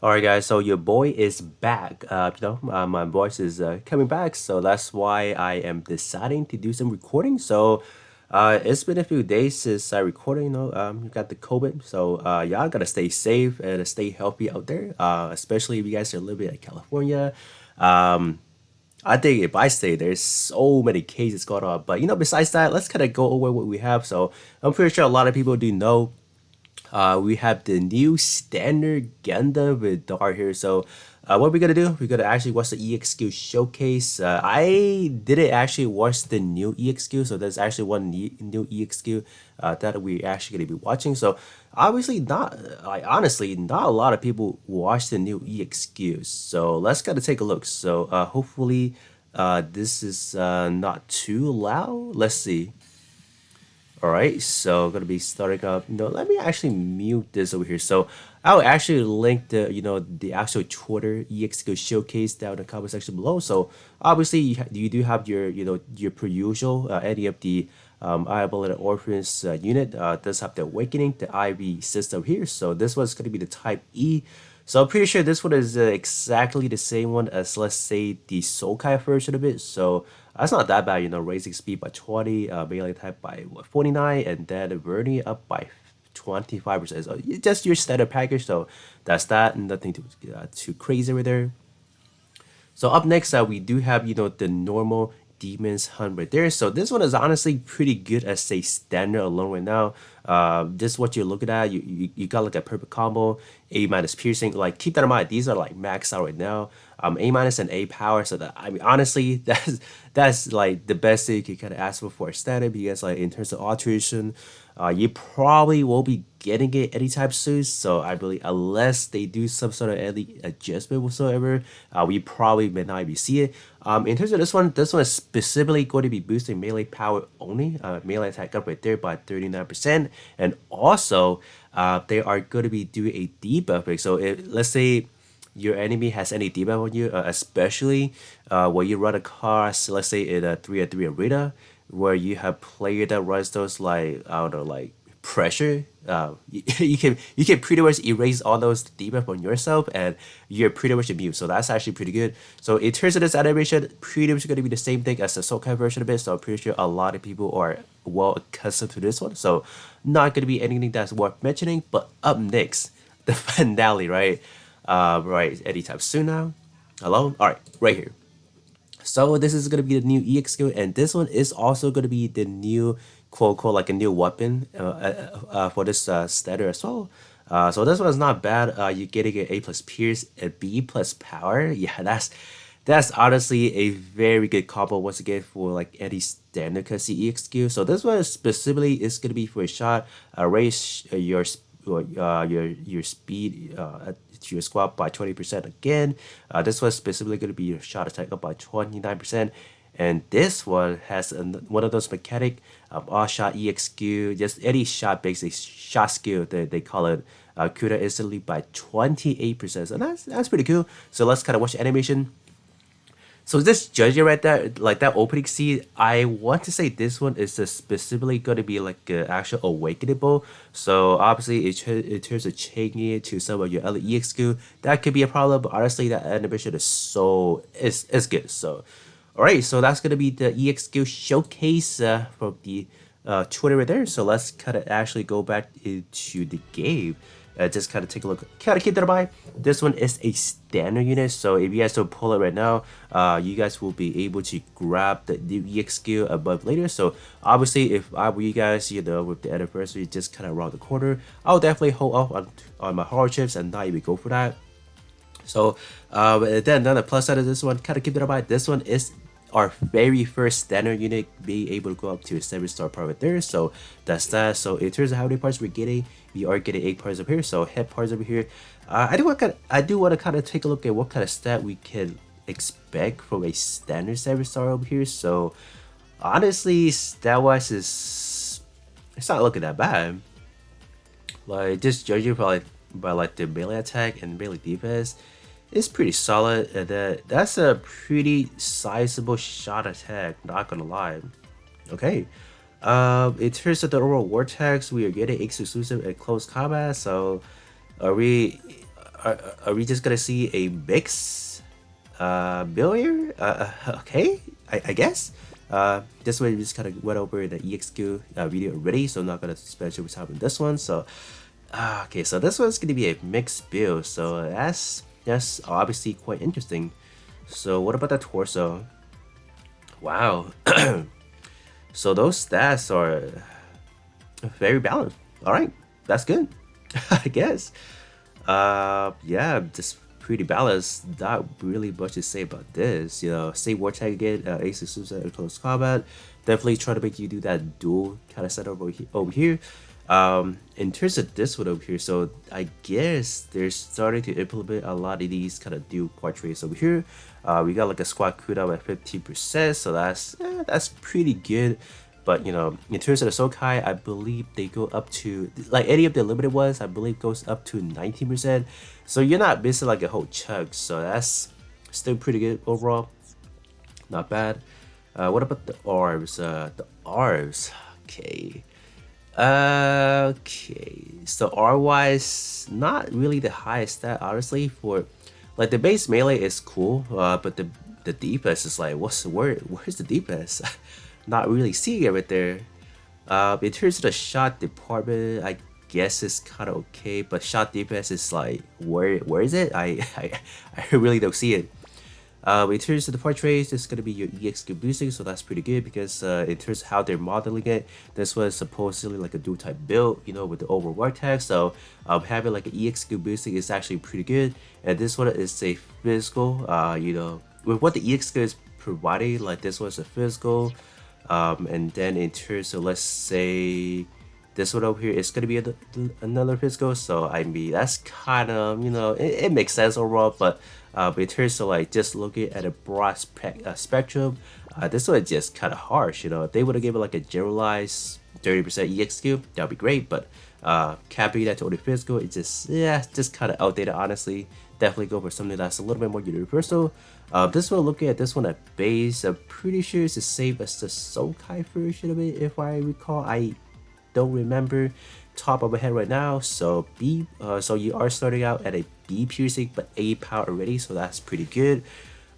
Alright guys, so your boy is back. My voice is coming back, so that's why I am deciding to do some recording. It's been a few days since I recorded, you got the COVID, so y'all gotta stay safe and stay healthy out there, especially if you guys are living in California. Um, I think if I stay, there's so many cases going on, but besides that, let's kind of go over what we have. So I'm pretty sure a lot of people do know we have the new standard Gundam Vidar here. What we're gonna do? We're gonna actually watch the EXQ showcase. I didn't actually watch the new EXQ, so there's actually one new EXQ that we actually gonna be watching. So obviously, not like honestly, not a lot of people watch the new EXQs. So let's kind of take a look. Hopefully, this is not too loud. Let's see. All right, so gonna be starting up. Let me actually mute this over here. So I'll actually link the actual Twitter EXQ showcase down in the comment section below. So obviously you do have your per usual any of the Eyeball Orphans unit does have the Awakening, the IV system here. So this one's gonna be the Type E. So I'm pretty sure this one is exactly the same one as, let's say, the Sulkai version of it. So that's not that bad, raising speed by 20, melee type by what, 49, and then Verni up by 25%. So just your standard package. So that's that, nothing too crazy over there. So up next, we do have the normal Demons Hunt right there. So this one is honestly pretty good as a standard alone right now. This is what you're looking at. You got like a perfect combo, A minus piercing. Like keep that in mind. These are like maxed out right now. A minus and A power. So that I mean honestly, that's like the best thing you can kind of ask for a standard because like in terms of alteration, you probably won't be getting it anytime soon. So I believe unless they do some sort of any adjustment whatsoever, we probably may not even see it. In terms of this one is specifically going to be boosting melee power only, melee attack up right there by 39%, and also they are going to be doing a debuff. So if let's say your enemy has any debuff on you, especially when you run across, let's say in a 3-3 arena, where you have player that runs those like I don't know like pressure. You can pretty much erase all those debuff on yourself, and you're pretty much immune. So that's actually pretty good. So in terms of this animation, pretty much going to be the same thing as the Sulkai version of it. So I'm pretty sure a lot of people are well accustomed to this one. So not going to be anything that's worth mentioning. But up next, the finale, right? Right, anytime soon now. Hello? All right, right here. So this is gonna be the new EX skill, and this one is also gonna be the new quote unquote like a new weapon for this starter as well. So this one is not bad. You're getting an A plus Pierce, a B plus Power. Yeah, that's honestly a very good combo once again for like any standard cutscene EX skill. So this one specifically is gonna be for a shot, raise your speed to your squad by 20% again. This one specifically going to be your shot attack up by 29%. And this one has one of those mechanic all shot EXQ, just any shot basic shot skill that they call it. Kuda instantly by 28%. So that's pretty cool. So let's kind of watch the animation. So just judging right there, like that opening scene, I want to say this one is specifically going to be like an actual awakenable. So obviously, in terms of changing it to some of your other EXQ, that could be a problem. But honestly, that animation is good. So, all right, so that's going to be the EXQ showcase from the Twitter right there. So let's kind of actually go back into the game. Just kind of take a look. Kind of keep that in mind. This one is a standard unit, so if you guys don't pull it right now, you guys will be able to grab the new EX skill above later. So obviously, if I were you guys, with the anniversary just kind of around the corner, I'll definitely hold off on my hard chips and not even go for that. So then another plus side of this one, kind of keep that in mind. This one is our very first standard unit being able to go up to a 7-star part right there. So that's that. So in terms of how many parts we're getting, we are getting 8 parts up here. So head parts over here. I do want to kind of take a look at what kind of stat we can expect from a standard 7-star over here. So honestly, stat wise it's not looking that bad. Like just judging by like the melee attack and melee defense, it's pretty solid, and that's a pretty sizable shot attack, not gonna lie. Okay. In terms of the overall war tags, we are getting exclusive and close combat. So, are we? are we just gonna see a mix bill here? Okay, I guess. This way we just kind of went over the EXQ video already, so I'm not gonna spend too much time on this one. So, okay, so this one's gonna be a mixed build, so that's obviously quite interesting. So what about the torso? Wow. So those stats are very balanced. All right, that's good, I guess. Yeah, just pretty balanced. Not really much to say about this. You know, say war tag again, ace suicide at close combat. Definitely try to make you do that dual kind of setup over here. In terms of this one over here, so I guess they're starting to implement a lot of these kind of dual portraits over here. We got like a squad cooldown at 15%, so that's pretty good. But you know, in terms of the Sokai, I believe they go up to like any of the limited ones. I believe goes up to 19%. So you're not missing like a whole chunk. So that's still pretty good overall. Not bad. What about the arms? The arms. Okay. Okay. So R wise, not really the highest stat honestly. For like the base melee is cool, but the defense is like, where's the defense? Not really seeing it right there. In terms of the shot department, I guess it's kind of okay, but shot defense is like, where is it? I really don't see it. In terms of the portraits, it's gonna be your EXQ boosting, so that's pretty good because in terms of how they're modeling it, this was supposedly like a dual type build, you know, with the over war tag. So having like an EXQ boosting is actually pretty good, and this one is a physical. You know, with what the EXQ is providing, like this one's a physical. And then in terms of, let's say, this one over here is going to be another physical, so I mean that's kind of, you know, it makes sense overall. But in terms of like just looking at a broad spectrum, this one is just kind of harsh. You know, if they would have given like a generalized 30% EXQ, that would be great. But capping that to only physical, it's just kind of outdated honestly. Definitely go for something that's a little bit more universal. This one, looking at this one at base, I'm pretty sure it's the same as the Sokai version of it, if I recall. I don't remember top of my head right now. So so you are starting out at a B piercing, but A power already, so that's pretty good.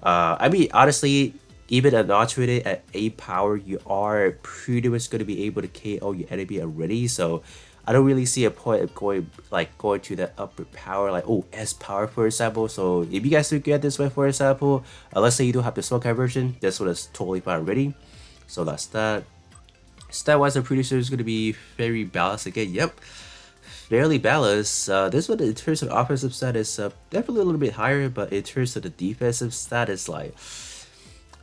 I mean, honestly, even unattributed at A power, you are pretty much going to be able to KO your enemy already. So I don't really see a point of going to the upper power, like S power for example. So if you guys do get this way, for example, let's say you don't have the Sokai version, this one is totally fine already. So that's that. Stat wise, I'm pretty sure it's going to be very balanced again. Yep, fairly balanced. This one in terms of offensive stat is definitely a little bit higher, but in terms of the defensive stat, it's like,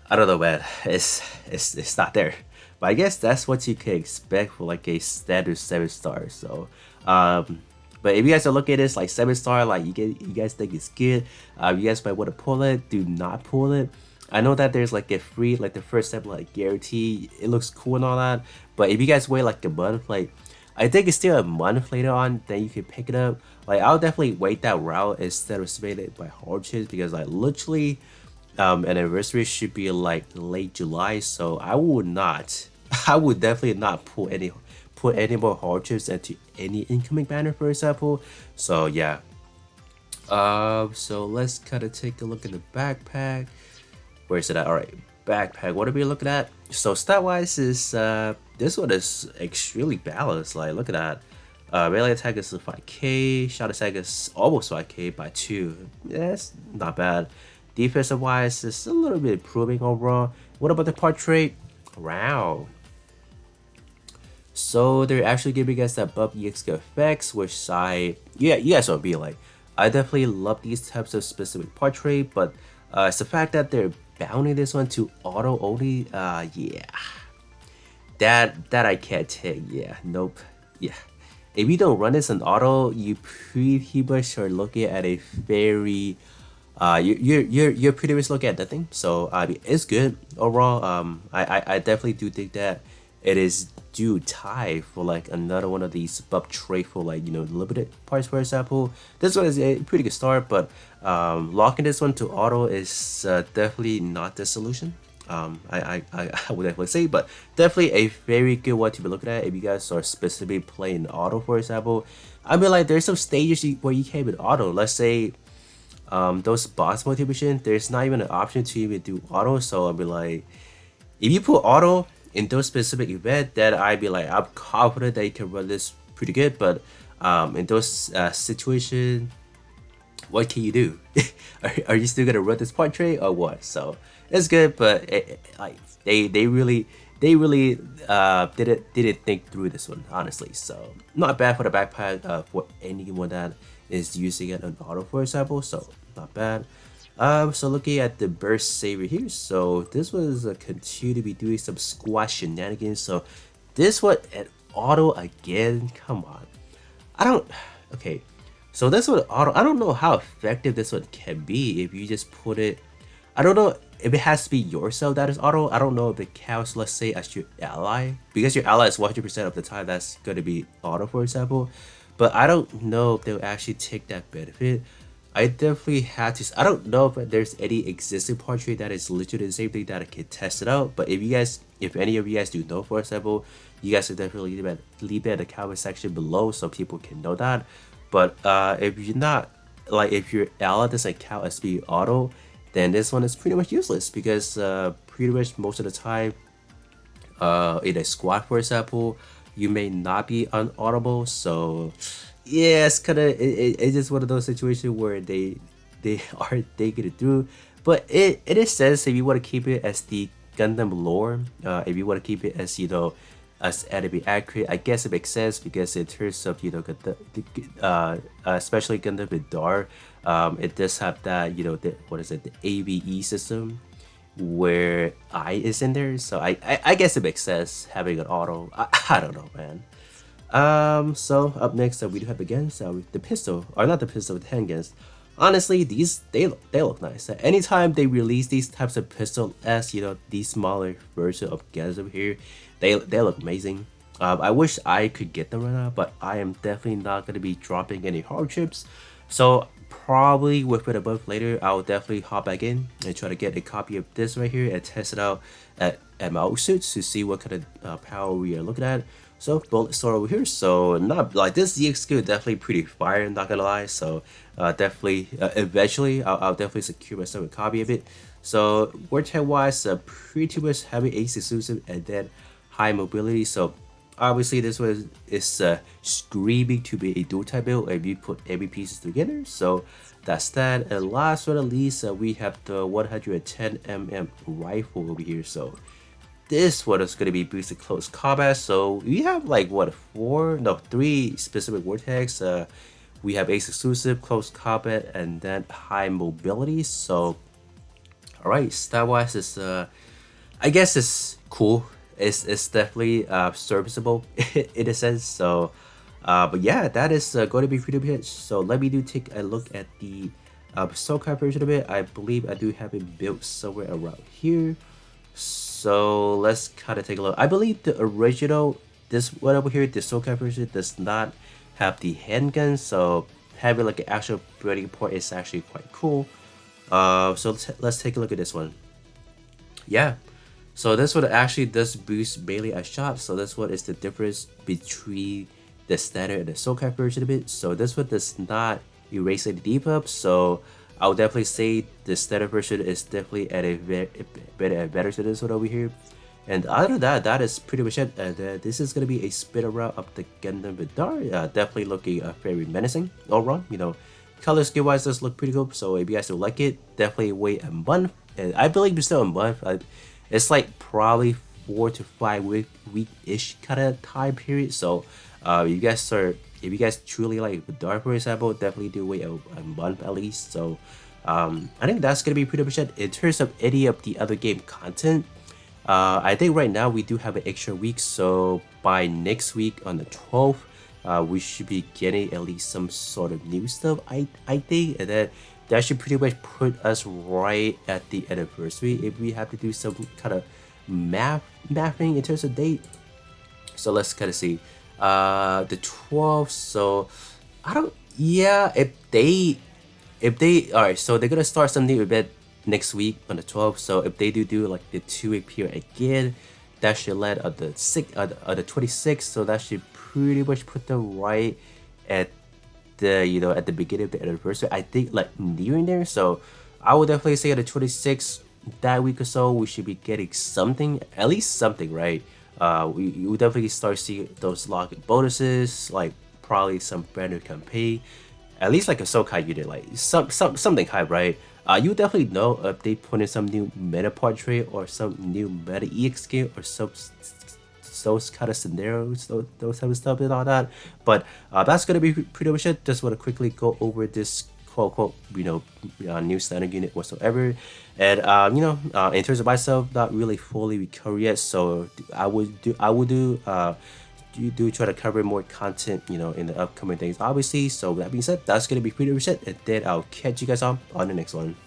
I don't know, man. It's not there. But I guess that's what you can expect for like a standard 7-star. So, but if you guys are looking at this like 7-star, like you guys think it's good, you guys might want to pull it. Do not pull it. I know that there's like a free, like the first step, like guarantee. It looks cool and all that. But if you guys wait like a month, like I think it's still a month later on, then you can pick it up. Like I'll definitely wait that route instead of submitting it by hardships, because like literally an anniversary should be like late July, so I would definitely not put any more hardships into any incoming banner, for example. So yeah. So let's kind of take a look at the backpack. Where is it at? All right, backpack. What are we looking at? So stat wise is this one is extremely balanced. Like look at that. Melee attack is 5k, shot attack is almost 5k by 2. Yeah, it's not bad. Defensive wise, it's a little bit improving overall. What about the portrait? Wow. So they're actually giving us that buff EXP effects, which you guys will be like, I definitely love these types of specific portrait, but it's the fact that they're bounding this one to auto only. Yeah, that I can't take. Yeah, nope. Yeah. If you don't run this on auto, you pretty much are looking at a very you're pretty much looking at nothing. So I mean, it's good overall. I definitely do think that it is due time for like another one of these buff trait for like, you know, limited parts, for example. This one is a pretty good start, but locking this one to auto is definitely not the solution. I would definitely say, but definitely a very good one to be looking at if you guys are specifically playing auto, for example. I mean, like, there's some stages where you can't even auto. Let's say those boss motivation, there's not even an option to even do auto. So I'll be like, if you put auto in those specific event, then I'd be like, I'm confident that you can run this pretty good. But in those situations, what can you do? Are you still gonna run this portrait or what? So it's good, but like they really didn't think through this one, honestly. So not bad for the backpack for anyone that is using it on auto, for example. So not bad. So looking at the burst saver here, so this was continue to be doing some squash shenanigans. So this one at auto again. Come on, I don't. Okay, so this one auto. I don't know how effective this one can be if you just put it. I don't know if it has to be yourself that is auto. I don't know if it counts, let's say, as your ally, because your ally is 100% of the time that's going to be auto, for example. But I don't know if they'll actually take that benefit. I definitely had to. I don't know if there's any existing portrait that is literally the same thing that I can test it out. But if you guys, if any of you guys do know, for example, you guys can definitely leave it in the comment section below so people can know that. But if you're not, like, if your ally doesn't count as being auto, then this one is pretty much useless because pretty much most of the time in a squad, for example, you may not be unaudible. So yeah, it's kind of it's just one of those situations where they are thinking it through. But it is sense if you want to keep it as the Gundam lore, if you want to keep it as, you know, as enemy accurate, I guess it makes sense because in terms of, you know, especially Gundam Vidar, it does have that, you know, the, what is it, the AVE system where I is in there. So I guess it makes sense having an auto. I don't know, man. So up next, we do have again the pistol, or not the pistol, the handguns. Honestly, these they look nice. Anytime they release these types of pistol, as you know, these smaller version of guns over here, they look amazing. I wish I could get them right now, but I am definitely not gonna be dropping any hardships. So probably with it above later, I'll definitely hop back in and try to get a copy of this right here and test it out at my suits to see what kind of power we are looking at. So bullet sword over here. So not like this ZX skill, definitely pretty fire, not gonna lie. So definitely eventually I'll definitely secure myself a copy of it. So word tech wise, pretty much heavy ace exclusive and then high mobility. So obviously this was is screaming to be a dual type build if you put every pieces together. So that's that. And last but not least, we have the 110mm rifle over here. So this one is going to be boosted close combat. So we have like what, three specific vortex. We have ace exclusive, close combat, and then high mobility. So all right, stat wise is I guess it's cool. It's definitely serviceable in a sense. So but yeah, that is going to be pretty much. So let me take a look at the SoCal version of it. I believe I do have it built somewhere around here. So let's kind of take a look. I believe the original, this one over here, the SoCal version does not have the handgun. So having like an actual breeding port is actually quite cool. So let's take a look at this one. Yeah. So this one actually does boost melee a shot. So this one is the difference between the standard and the SoCal version of it. So this one does not erase any debuff. So I would definitely say the standard version is definitely at a better to this one over here. And other than that, that is pretty much it. And this is gonna be a spin around of the Gundam Vidar. Definitely looking very menacing all around. You know, color skill wise does look pretty cool. So if you guys don't like it, definitely wait a month. And I believe it's still a month. It's like probably 4 to 5 week-ish kind of time period. So if you guys truly like Vidar, for example, definitely do wait a month at least. So I think that's gonna be pretty much it in terms of any of the other game content. I think right now we do have an extra week, so by next week on the 12th, we should be getting at least some sort of new stuff. I think, and then that should pretty much put us right at the anniversary if we have to do some kind of mapping in terms of date. So let's kind of see the 12th. So I don't, yeah, if they all right, so they're gonna start some new event next week on the 12th. So if they do like the 2-week period again, that should land on the 26th. So that should pretty much put them right at the at the beginning of the anniversary. I think like nearing there. So I would definitely say at the 26th, that week or so, we should be getting something, at least something, right? You will definitely start seeing those login bonuses, like probably some brand new campaign, at least like a Sokai unit, like something hype, right? You definitely know if they put in some new meta portrait or some new meta EX skin or some those kind of scenarios, those type of stuff and all that. But that's gonna be pretty much it. Just want to quickly go over this quote unquote new standard unit whatsoever. And in terms of myself, not really fully recovered yet. So I would do try to cover more content, in the upcoming days, obviously. So that being said, that's gonna be pretty much it. And then I'll catch you guys on the next one.